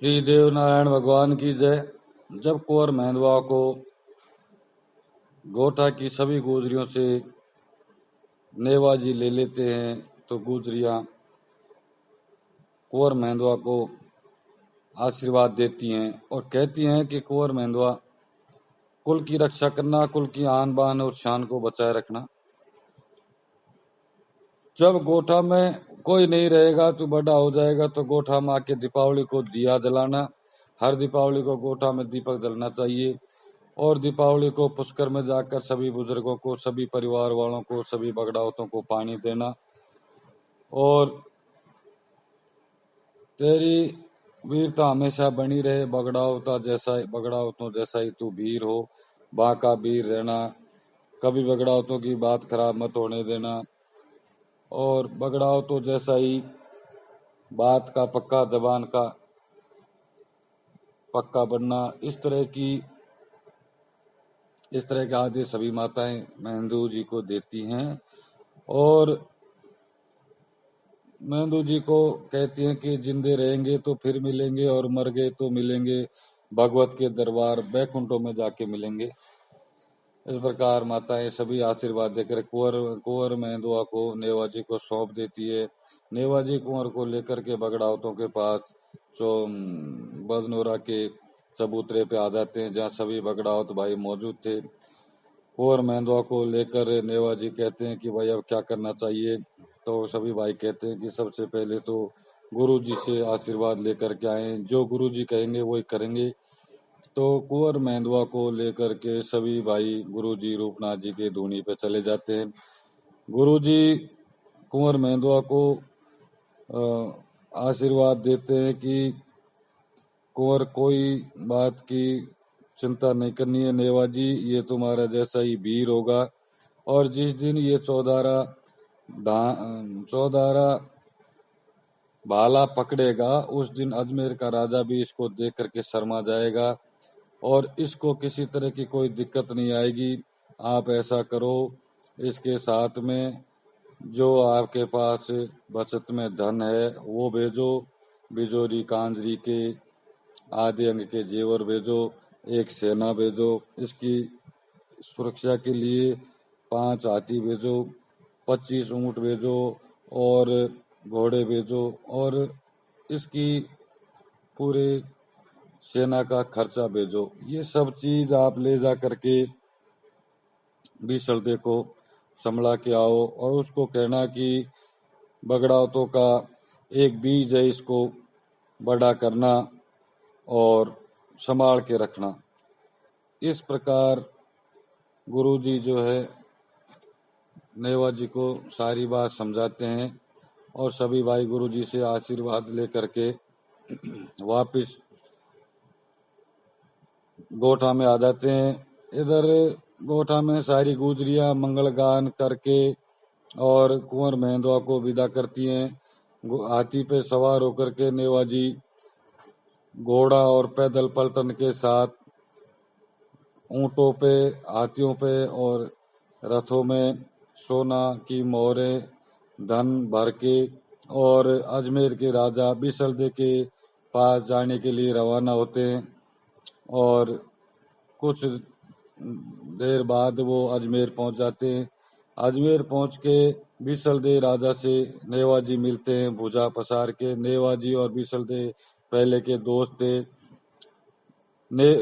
श्री देव नारायण भगवान की जय। जब कुंवर मेंदवा को गोठा की सभी गुजरियों से नेवाजी ले लेते हैं तो गुजरियां कुंवर मेंदवा को आशीर्वाद देती हैं और कहती हैं कि कुंवर मेंदवा, कुल की रक्षा करना, कुल की आन बान और शान को बचाए रखना। जब गोठा में कोई नहीं रहेगा, तू बड़ा हो जाएगा तो गोठा में आके दीपावली को दिया जलाना। हर दीपावली को गोठा में दीपक जलना चाहिए और दीपावली को पुष्कर में जाकर सभी बुजुर्गों को, सभी परिवार वालों को, सभी बगड़ावतों को पानी देना। और तेरी वीरता हमेशा बनी रहे, बगड़ावतों जैसा ही तू वीर हो, बाका वीर रहना। कभी बगड़ावतों की बात खराब मत होने देना और बगड़ावतों जैसा ही बात का पक्का, जबान का पक्का बनना। इस तरह के आदेश सभी माताएं मेहंदू जी को देती हैं और मेहंदू जी को कहती हैं कि जिंदे रहेंगे तो फिर मिलेंगे और मर गए तो मिलेंगे भगवत के दरबार बैकुंठों में जाके मिलेंगे। इस प्रकार माताएं सभी आशीर्वाद देकर कुंवर मेहंदुआ को नेवाजी को सौंप देती है। नेवाजी कुंवर को लेकर के बगड़ावतों के पास बजनोरा के चबूतरे पे आ जाते हैं, जहाँ सभी बगड़ावत भाई मौजूद थे। कुंवर मेहंदुआ को लेकर नेवाजी कहते हैं कि भाई अब क्या करना चाहिए। तो सभी भाई कहते हैं कि सबसे पहले तो गुरु जी से आशीर्वाद लेकर के आए, जो गुरु जी कहेंगे वही करेंगे। तो कुंवर मेंदवा को लेकर के सभी भाई गुरुजी रूपनाथ जी के धूनी पे चले जाते हैं। गुरुजी कुंवर मेंदवा को आशीर्वाद देते हैं कि कुंवर, कोई बात की चिंता नहीं करनी है नेवाजी, ये तुम्हारा जैसा ही वीर होगा और जिस दिन ये चौदारा भाला पकड़ेगा उस दिन अजमेर का राजा भी इसको देख करके शर्मा जाएगा और इसको किसी तरह की कोई दिक्कत नहीं आएगी। आप ऐसा करो, इसके साथ में जो आपके पास बचत में धन है वो भेजो, बिजोरी कांजरी के आदि अंग के जेवर भेजो, एक सेना भेजो, इसकी सुरक्षा के लिए 5 हाथी भेजो, 25 ऊंट भेजो और घोड़े भेजो और इसकी पूरे सेना का खर्चा भेजो। ये सब चीज आप ले जा करके बीसलदे को संभला के आओ और उसको कहना कि बगड़ावतों का एक बीज है, इसको बड़ा करना और संभाल के रखना। इस प्रकार गुरुजी जो है नेवाजी को सारी बात समझाते हैं और सभी भाई गुरुजी से आशीर्वाद लेकर के वापिस गोठा में आ जाते हैं। इधर गोठा में सारी गुजरियां मंगल गान करके और कुंवर मेहंदवा को विदा करती हैं। हाथी पे सवार होकर के नेवाजी घोड़ा और पैदल पलटन के साथ ऊंटों पे, हाथियों पे और रथों में सोना की मोहरें धन भर के और अजमेर के राजा बिसलदे के पास जाने के लिए रवाना होते हैं और कुछ देर बाद वो अजमेर पहुंच जाते हैं। अजमेर पहुंच के बिसलदे राजा से नेवाजी मिलते हैं भुजा पसार के। नेवाजी और बिसलदे पहले के दोस्त थे।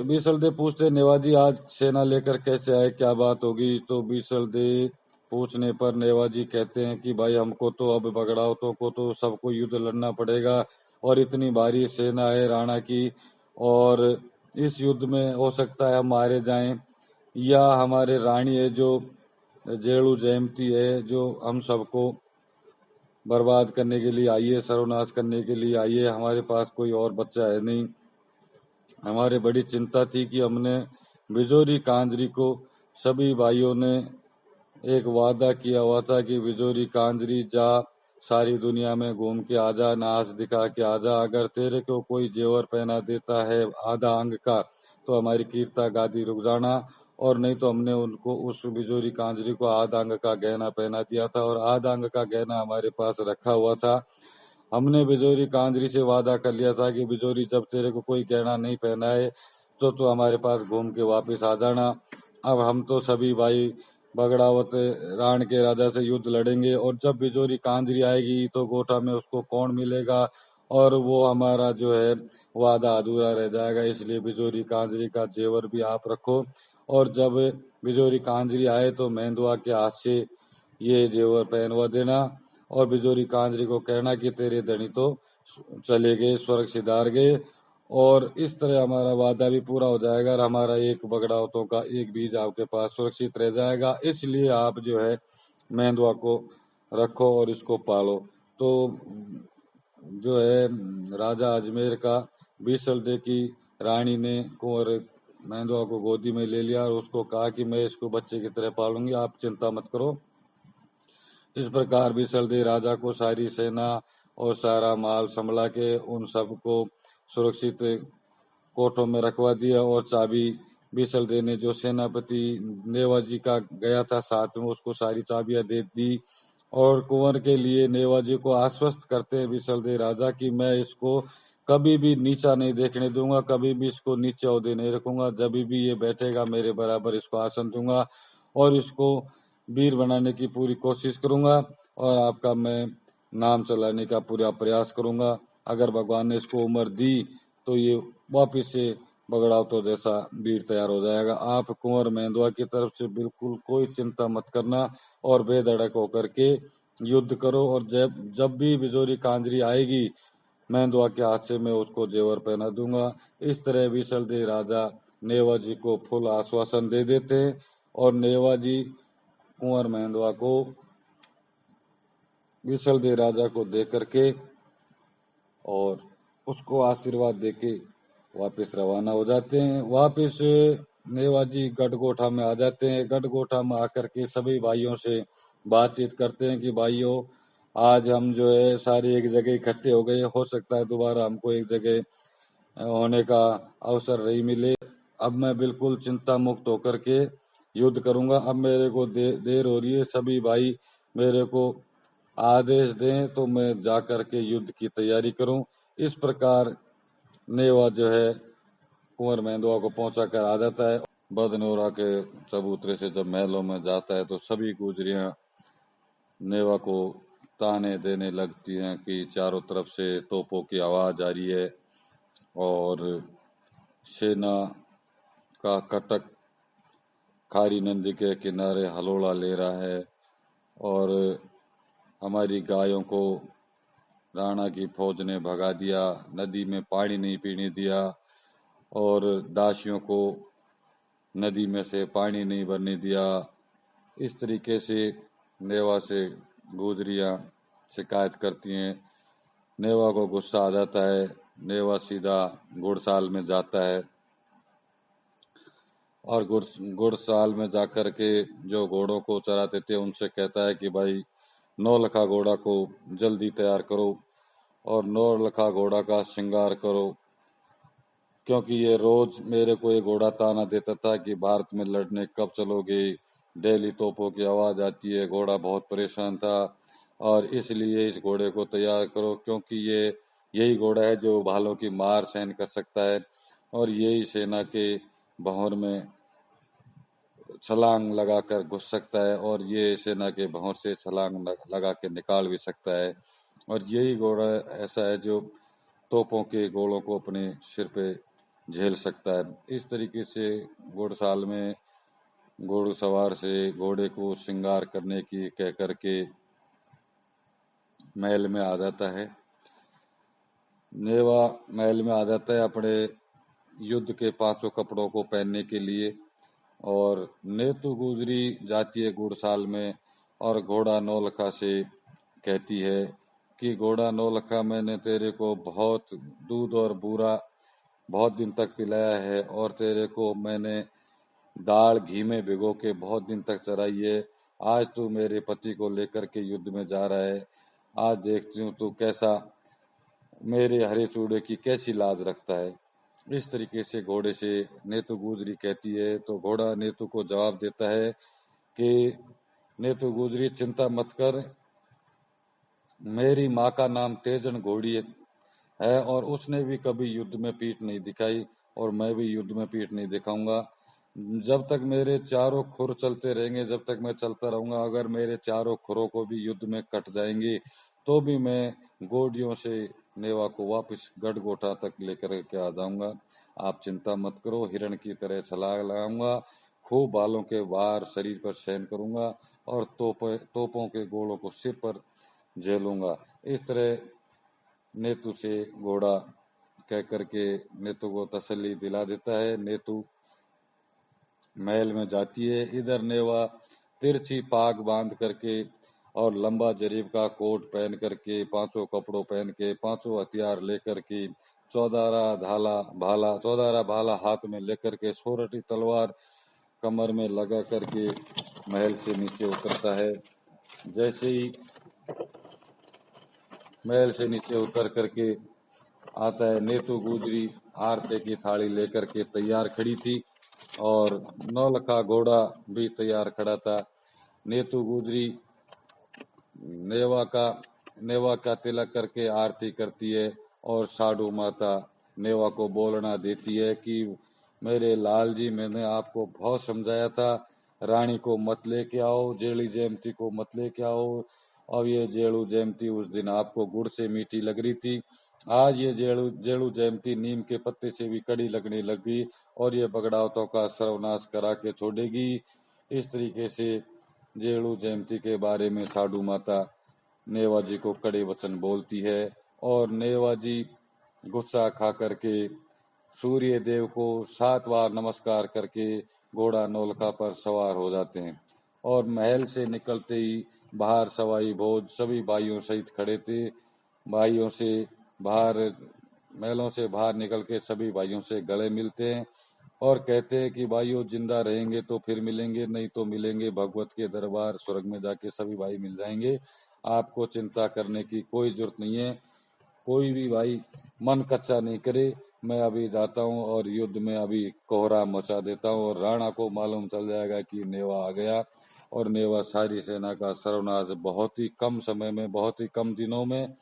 बिसलदे पूछते, नेवाजी आज सेना लेकर कैसे आए, क्या बात होगी? तो बिसलदे पूछने पर नेवाजी कहते हैं कि भाई हमको तो अब बगड़ावतों को तो सबको युद्ध लड़ना पड़ेगा और इतनी भारी सेना है राणा की और इस युद्ध में हो सकता है हम मारे जाएं या हमारे रानी है जो जेड़ू जयमती है जो हम सबको बर्बाद करने के लिए आई है, सर्वनाश करने के लिए आई है। हमारे पास कोई और बच्चा है नहीं। हमारे बड़ी चिंता थी कि हमने बिजोरी कांजरी को, सभी भाइयों ने एक वादा किया हुआ था कि बिजोरी कांजरी जा, सारी दुनिया में घूम के आजा, नाच दिखा के आजा। अगर तेरे को कोई जेवर पहना देता है आधा अंग का तो हमारी कीर्ता गादी रुक जाना। और नहीं तो हमने उनको, उस बिजोरी कांजरी को आधा अंग का गहना पहना दिया था और आधा अंग का गहना हमारे पास रखा हुआ था। हमने बिजोरी कांजरी से वादा कर लिया था कि बिजोरी जब तेरे को कोई गहना नहीं पहनाए तो हमारे पास घूम के वापस आ जाना। अब हम तो सभी भाई बगड़ावत राण के राजा से युद्ध लड़ेंगे और जब बिजोरी कांजरी आएगी तो गोठा में उसको कौन मिलेगा और वो हमारा जो है वादा अधूरा रह जाएगा। इसलिए बिजोरी कांजरी का जेवर भी आप रखो और जब बिजोरी कांजरी आए तो मेंदुआ के हाथ से ये जेवर पहनवा देना और बिजोरी कांजरी को कहना कि तेरे धनी तो चले गए, स्वर्ग सिधार गए। और इस तरह हमारा वादा भी पूरा हो जाएगा और हमारा एक बगड़ावतों का एक बीज आपके पास सुरक्षित रह जाएगा। इसलिए आप जो है मेंदुआ को रखो और इसको पालो। तो जो है राजा अजमेर का बीसलदे की रानी ने कुंवर मेंदुआ को गोदी में ले लिया और उसको कहा कि मैं इसको बच्चे की तरह पालूंगी, आप चिंता मत करो। इस प्रकार बीसलदे राजा को सारी सेना और सारा माल संभला के उन सबको सुरक्षित कोठों में रखवा दिया और चाबी बीसलदे ने जो सेनापति नेवाजी का गया था साथ में उसको सारी चाबियां दे दी। और कुंवर के लिए नेवाजी को आश्वस्त करते हैं बीसलदे राजा कि मैं इसको कभी भी नीचा नहीं देखने दूंगा, कभी भी इसको नीचे ओहदे नहीं रखूंगा, जब भी ये बैठेगा मेरे बराबर इसको आसन दूंगा और इसको वीर बनाने की पूरी कोशिश करूंगा और आपका मैं नाम चलाने का पूरा प्रयास करूंगा। अगर भगवान ने इसको उम्र दी तो ये वापिस से बगड़ावतों जैसा वीर तैयार हो जाएगा। आप कुंवर मेंदुआ की तरफ से बिल्कुल कोई चिंता मत करना और बेधड़क होकर के युद्ध करो और जब जब भी बिजोरी कांजरी आएगी मेंदुआ के हाथ से मैं उसको जेवर पहना दूंगा। इस तरह बीसलदेव राजा नेवाजी को फुल आश्वासन दे देते हैं और नेवाजी कुंवर मेंदुआ को बीसलदेव राजा को दे करके और उसको आशीर्वाद देके वापस रवाना हो जाते हैं। वापस नेवाजी गढ़गोठा में आ जाते हैं। गढ़गोठा में आकर के सभी भाइयों से बातचीत करते हैं कि भाइयों आज हम जो है सारे एक जगह इकट्ठे हो गए, हो सकता है दोबारा हमको एक जगह होने का अवसर नहीं मिले। अब मैं बिल्कुल चिंता मुक्त होकर के युद्ध करूंगा। अब मेरे को देर हो रही है, सभी भाई मेरे को आदेश दें तो मैं जा कर के युद्ध की तैयारी करूं। इस प्रकार नेवा जो है कुंवर मेंदुआ को पहुंचा कर आ जाता है। बदनोरा के चबूतरे से जब महलों में जाता है तो सभी गुजरियां नेवा को ताने देने लगती हैं कि चारों तरफ से तोपों की आवाज आ रही है और सेना का कटक खारी नदी के किनारे हलोड़ा ले रहा है और हमारी गायों को राणा की फौज ने भगा दिया, नदी में पानी नहीं पीने दिया और दासियों को नदी में से पानी नहीं भरने दिया। इस तरीके से नेवा से गुजरियां शिकायत करती हैं। नेवा को गुस्सा आ जाता है। नेवा सीधा घुड़साल में जाता है और घुड़साल में जाकर के जो घोड़ों को चराते थे उनसे कहता है कि भाई 9 लखा घोड़ा को जल्दी तैयार करो और 9 लखा घोड़ा का श्रृंगार करो, क्योंकि ये रोज मेरे को ये घोड़ा ताना देता था कि भारत में लड़ने कब चलोगे, डेली तोपों की आवाज आती है। घोड़ा बहुत परेशान था और इसलिए इस घोड़े को तैयार करो, क्योंकि ये यही घोड़ा है जो भालों की मार सहन कर सकता है और यही सेना के भंवर में छलांग लगाकर घुस सकता है और ये सेना के भंवर से छलांग लगा के निकाल भी सकता है और यही घोड़ा ऐसा है जो तोपों के गोलों को अपने सिर पे झेल सकता है। इस तरीके से घुड़साल में घोड़सवार से घोड़े को श्रृंगार करने की कह करके महल में आ जाता है। नेवा महल में आ जाता है अपने युद्ध के 5 कपड़ों को पहनने के लिए और नेतु गुजरी जाती है घुड़साल में और घोड़ा नौलखा से कहती है कि घोड़ा नौलखा मैंने तेरे को बहुत दूध और बूरा बहुत दिन तक पिलाया है और तेरे को मैंने दाल घी में भिगो के बहुत दिन तक चराई है। आज तू मेरे पति को लेकर के युद्ध में जा रहा है। आज देखती हूँ तू कैसा मेरे हरे चूड़े की कैसी लाज रखता है। इस तरीके से घोड़े से नेतु गुजरी कहती है तो घोड़ा नेतु को जवाब देता है कि नेतु गुजरी चिंता मत कर, मेरी माँ का नाम तेजन घोड़ी है और उसने भी कभी युद्ध में पीठ नहीं दिखाई और मैं भी युद्ध में पीठ नहीं दिखाऊंगा। जब तक मेरे चारों खुर चलते रहेंगे, जब तक मैं चलता रहूंगा, अगर मेरे चारों खुरों को भी युद्ध में कट जाएंगे तो भी मैं गोडियों से नेवा को वापस गढ़गोटा तक लेकर के आ जाऊंगा। आप चिंता मत करो, हिरण की तरह छलांग लगाऊंगा, खूब बालों के वार शरीर पर सहन करूंगा और तोपों के गोलों को सिर पर झेलूंगा। इस तरह नेतु से घोड़ा कह करके नेतु को तसल्ली दिला देता है। नेतु महल में जाती है। इधर नेवा तिरछी पाग बांध करके और लंबा जरीब का कोट पहन करके, पांचों कपड़ों पहन के, पांचों हथियार लेकर के, चौदारा भाला हाथ में लेकर के, सोरठी तलवार कमर में लगा करके महल से नीचे उतरता है। जैसे ही महल से नीचे उतर करके आता है, नेतु गुजरी आरते की थाली लेकर के तैयार खड़ी थी और नौलखा घोड़ा भी तैयार खड़ा था। नेतु गुजरी नेवा का नेवा का तिलक करके आरती करती है और साधु माता नेवा को बोलना देती है कि मेरे लाल जी, मैंने आपको बहुत समझाया था, रानी को मत लेके आओ, जेली जयंती को मत लेके आओ। अब ये जेलू जयंती उस दिन आपको गुड़ से मीठी लग रही थी, आज ये जेलू जेलू जयंती नीम के पत्ते से भी कड़ी लगने लगी और ये बगड़ावतों का सर्वनाश करा के छोड़ेगी। इस तरीके से जेलू जयंती के बारे में साधु माता नेवा जी को कड़े वचन बोलती है और नेवा जी गुस्सा खा करके सूर्य देव को 7 बार नमस्कार करके घोड़ा नौलखा पर सवार हो जाते हैं और महल से निकलते ही बाहर सवाई भोज सभी भाइयों सहित खड़े थे। भाइयों से बाहर महलों से बाहर निकल के सभी भाइयों से गले मिलते हैं और कहते हैं कि भाइयों, जिंदा रहेंगे तो फिर मिलेंगे, नहीं तो मिलेंगे भगवत के दरबार स्वर्ग में जाके सभी भाई मिल जाएंगे। आपको चिंता करने की कोई जरूरत नहीं है। कोई भी भाई मन कच्चा नहीं करे। मैं अभी जाता हूँ और युद्ध में अभी कोहरा मचा देता हूँ और राणा को मालूम चल जाएगा कि नेवा आ गया और नेवा सारी सेना का सर्वनाश बहुत ही कम समय में, बहुत ही कम दिनों में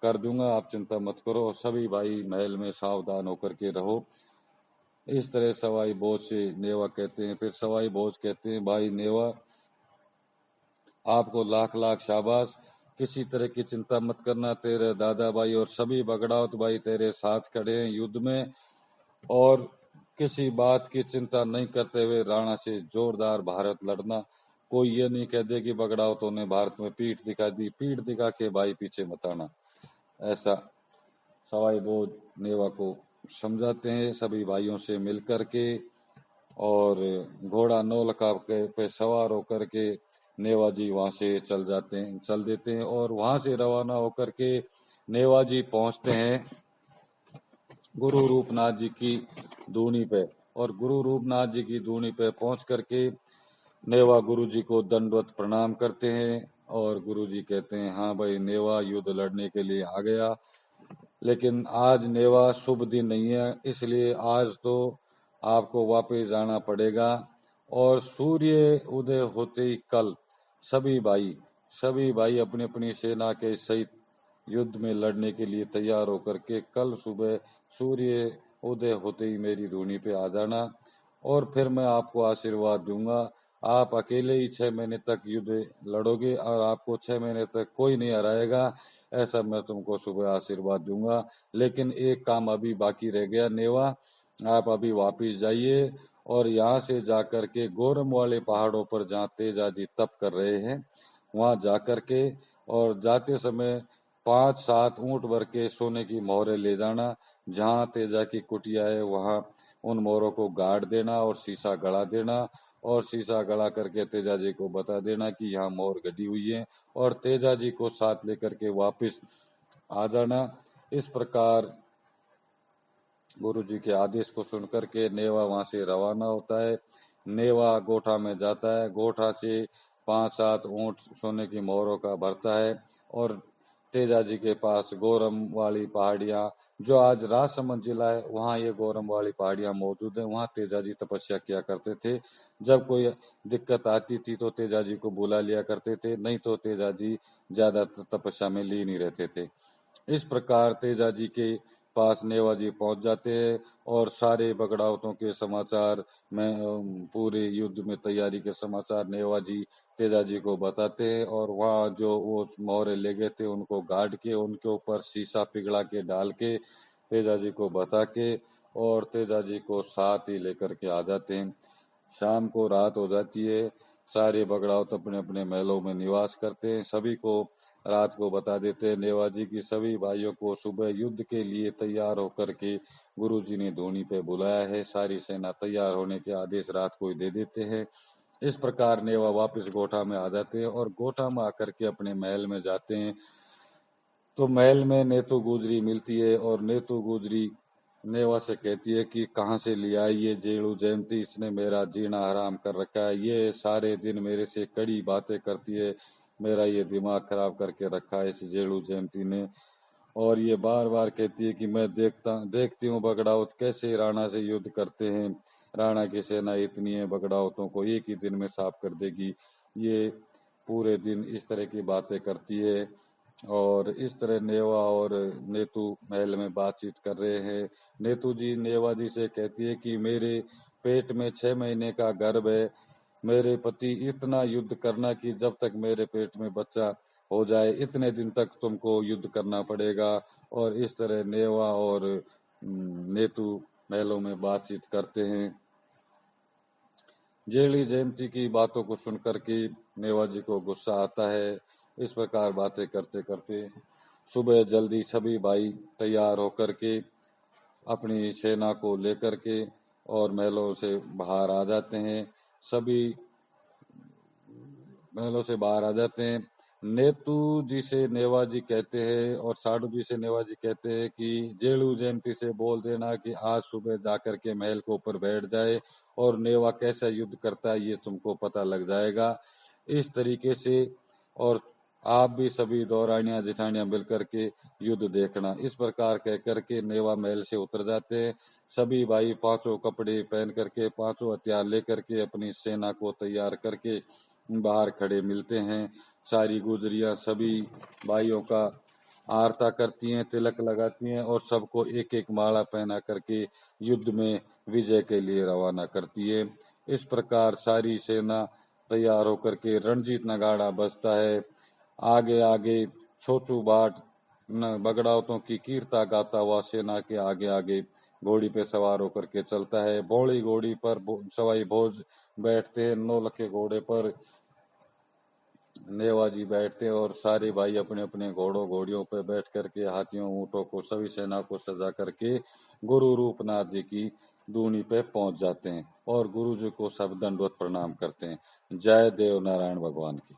कर दूंगा। आप चिंता मत करो और सभी भाई महल में सावधान होकर के रहो। इस तरह सवाई भोज से नेवा कहते हैं। फिर सवाई भोज कहते हैं, भाई नेवा, आपको लाख लाख शाबाश, किसी तरह की चिंता मत करना, तेरे दादा भाई और सभी बगड़ावत भाई तेरे साथ खड़े हैं युद्ध में और किसी बात की चिंता नहीं करते हुए राणा से जोरदार भारत लड़ना। कोई ये नहीं कह दे कि बगड़ावतों ने भारत में पीठ दिखा दी, पीठ दिखा के भाई पीछे मत आना। ऐसा सवाई भोज नेवा को समझाते हैं सभी भाइयों से मिलकर के और घोड़ा नौलखा के पे सवार होकर के नेवा जी वहां से चल देते हैं और वहां से रवाना होकर के नेवा जी पहुंचते हैं गुरु रूपनाथ जी की धूनी पे और गुरु रूपनाथ जी की धूनी पे पहुंच करके नेवा गुरु जी को दंडवत प्रणाम करते हैं और गुरु जी कहते हैं, हाँ भाई नेवा युद्ध लड़ने के लिए आ गया, लेकिन आज नेवा शुभ दिन नहीं है, इसलिए आज तो आपको वापस जाना पड़ेगा और सूर्य उदय होते ही कल सभी भाई अपनी अपनी सेना के सहित युद्ध में लड़ने के लिए तैयार होकर के कल सुबह सूर्य उदय होते ही मेरी धूनी पे आ जाना और फिर मैं आपको आशीर्वाद दूंगा। आप अकेले ही 6 महीने तक युद्ध लड़ोगे और आपको 6 महीने तक कोई नहीं हराएगा, ऐसा मैं तुमको सुबह आशीर्वाद दूंगा। लेकिन एक काम अभी बाकी रह गया नेवा, आप अभी वापिस जाइए और यहाँ से जाकर के गोरम वाले पहाड़ों पर जहाँ तेजा जी तप कर रहे हैं वहां जाकर के और जाते समय 5-7 ऊंट भर के सोने की मोहरें ले जाना। जहाँ तेजा की कुटिया है वहां उन मोहरों को गाड़ देना और शीशा गड़ा देना और शीशा गड़ा करके तेजा जी को बता देना कि यहाँ मोहर गड़ी हुई है और तेजा जी को साथ लेकर के वापस आ जाना। इस प्रकार गुरु जी के आदेश को सुनकर के नेवा वहां से रवाना होता है। नेवा गोठा में जाता है, गोठा से 5-7 ऊंट सोने की मोहरों का भरता है और तेजा जी के पास गोरम वाली पहाड़ियां जो आज राजसमंद जिला है, वहाँ ये गौरम वाली पहाड़ियाँ मौजूद हैं। वहाँ तेजाजी तपस्या किया करते थे। जब कोई दिक्कत आती थी तो तेजाजी को बुला लिया करते थे, नहीं तो तेजाजी ज्यादा तपस्या में लीन ही रहते थे। इस प्रकार तेजाजी के पास नेवाजी पहुंच जाते हैं और सारे बगड़ावतों के समाचार में पूरे युद्ध में तैयारी के समाचार नेवाजी तेजाजी को बताते हैं। और वहाँ जो वो मोहरे ले गए थे उनको गाड़ के उनके ऊपर शीशा पिघला के डाल के तेजाजी को बता के और तेजाजी को साथ ही लेकर के आ जाते हैं। शाम को रात हो जाती है। सारे बगड़ावत अपने अपने महलों में निवास करते हैं। सभी को रात को बता देते हैं नेवाजी की सभी भाइयों को सुबह युद्ध के लिए तैयार होकर के गुरुजी ने धूनी पे बुलाया है। सारी सेना तैयार होने के आदेश रात को ही दे देते हैं। इस प्रकार नेवा वापस गोठा में आ जाते हैं और गोठा में आकर के अपने महल में जाते हैं। तो महल में नेतू गुजरी मिलती है और नेतू गुजरी नेवा से कहती है कि कहाँ से लिया ये जेड़ू जयंती, इसने मेरा जीना हराम कर रखा है। ये सारे दिन मेरे से कड़ी बातें करती है, मेरा ये दिमाग खराब करके रखा है इस जेड़ू जयंती ने। और ये बार बार कहती है कि मैं देखती हूँ बगड़ाउत कैसे राणा से युद्ध करते हैं। राणा की सेना इतनी है, बगड़ाउतों को एक ही दिन में साफ कर देगी। ये पूरे दिन इस तरह की बातें करती है। और इस तरह नेवा और नेतू महल में बातचीत कर रहे हैं। नेतू जी नेवा जी से कहती है कि मेरे पेट में 6 महीने का गर्भ है। मेरे पति इतना युद्ध करना कि जब तक मेरे पेट में बच्चा हो जाए इतने दिन तक तुमको युद्ध करना पड़ेगा। और इस तरह नेवा और नेतू महलों में बातचीत करते हैं। जेली जयंती की बातों को सुनकर के नेवा जी को गुस्सा आता है। इस प्रकार बातें करते करते सुबह जल्दी सभी भाई तैयार होकर के अपनी सेना को लेकर के और महलों से बाहर आ जाते हैं। सभी महलों से बाहर आ जाते हैं। नेतू जी से नेवा जी कहते हैं और साडू जी से नेवा जी कहते हैं कि जेलू जयंती से बोल देना कि आज सुबह जाकर के महल के ऊपर बैठ जाए और नेवा कैसा युद्ध करता है ये तुमको पता लग जाएगा। इस तरीके से और आप भी सभी दौरानियां जिठानियां मिलकर के युद्ध देखना। इस प्रकार कह करके नेवा महल से उतर जाते हैं। सभी भाई पांचों कपड़े पहन करके पांचों हथियार लेकर के अपनी सेना को तैयार करके बाहर खड़े मिलते हैं। सारी गुजरियां सभी भाइयों का आरता करती हैं, तिलक लगाती हैं और सबको एक एक माला पहना करके युद्ध में विजय के लिए रवाना करती है। इस प्रकार सारी सेना तैयार होकर के रणजीत नगाड़ा बजता है। आगे आगे छोचू बाट बगड़ावतों की कीर्ता गाता हुआ सेना के आगे आगे घोड़ी पे सवार होकर के चलता है। बौड़ी घोड़ी पर सवाई भोज बैठते हैं। 9 लखे घोड़े पर नेवाजी बैठते हैं और सारे भाई अपने अपने घोड़ों घोड़ियों पर बैठ करके हाथियों ऊंटों को सभी सेना को सजा करके गुरु रूपनाथ जी की दूनी पे पहुंच जाते हैं और गुरु जी को सब दंडवत प्रणाम करते हैं। जय देव नारायण भगवान की।